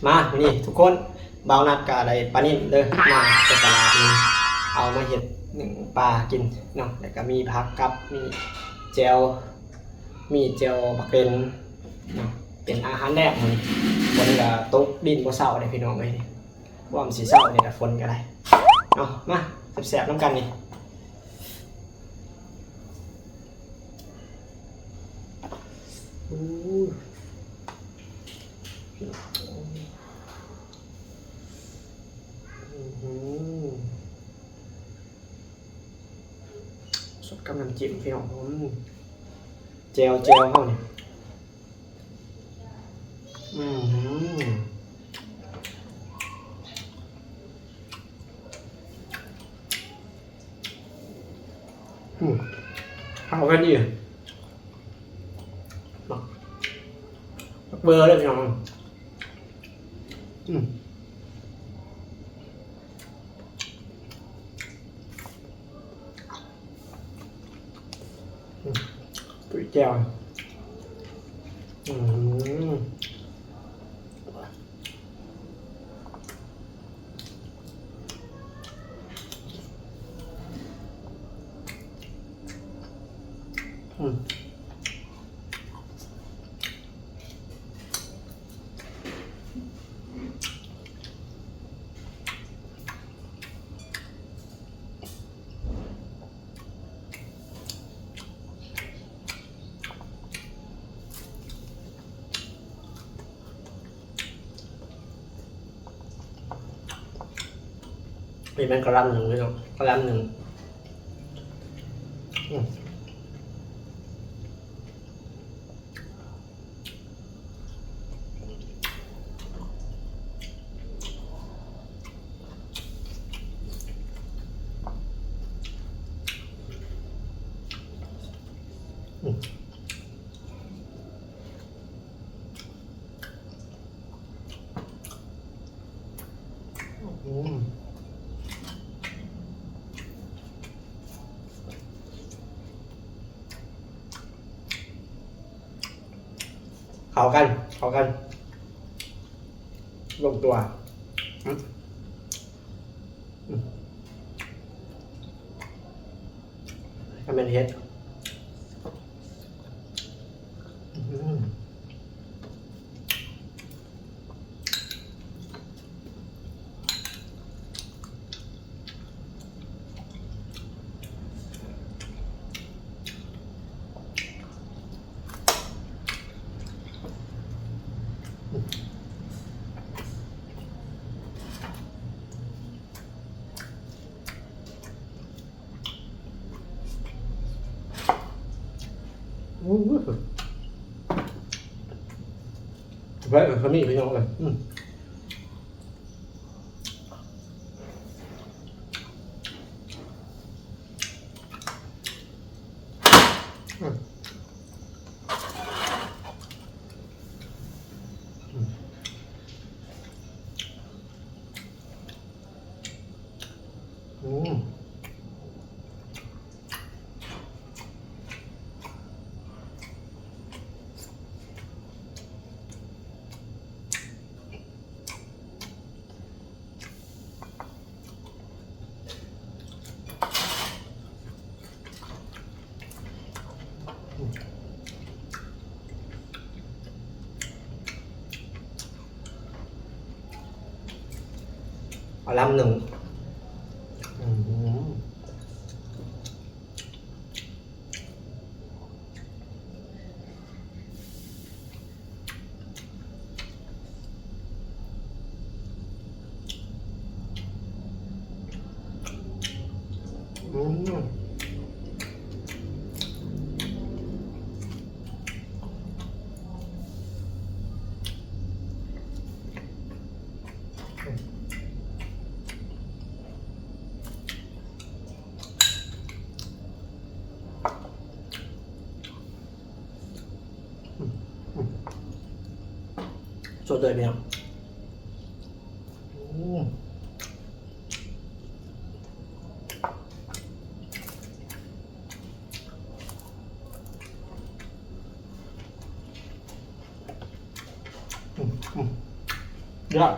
มานี่ทุกคนเบานัดกับอะไรปลานิ่มเด้อมาไปตลาดนี่เอามาเห็ดหนึ่งปลากินเนาะแล้วก็มีผักกับมีเจลบักเป็นเนาะเป็นอาหารแรกมันฝนกับตกดินบ่เศร้าเลยพี่น้องเลยว่ามันสีเศร้าเนี่ยแต่ฝนก็ได้เนาะมาแซ่บๆน้ำกันนี่สดกับน้ำจิ้มพี่น้องเจลเข้าเนี่ยเข้ากันดีเบอร์เลยพี่น้องตุ๋ยแจ่วนี่เป็นกระลำหนึ่งพี่น้องกระลำหนึ่งเข้ากันลงตัวทำเป็นเฮ็ดไว้กับขมิ้นพี่น้องเลยเอาลำหนึ่งสดเลยพี่น้อง เยอะ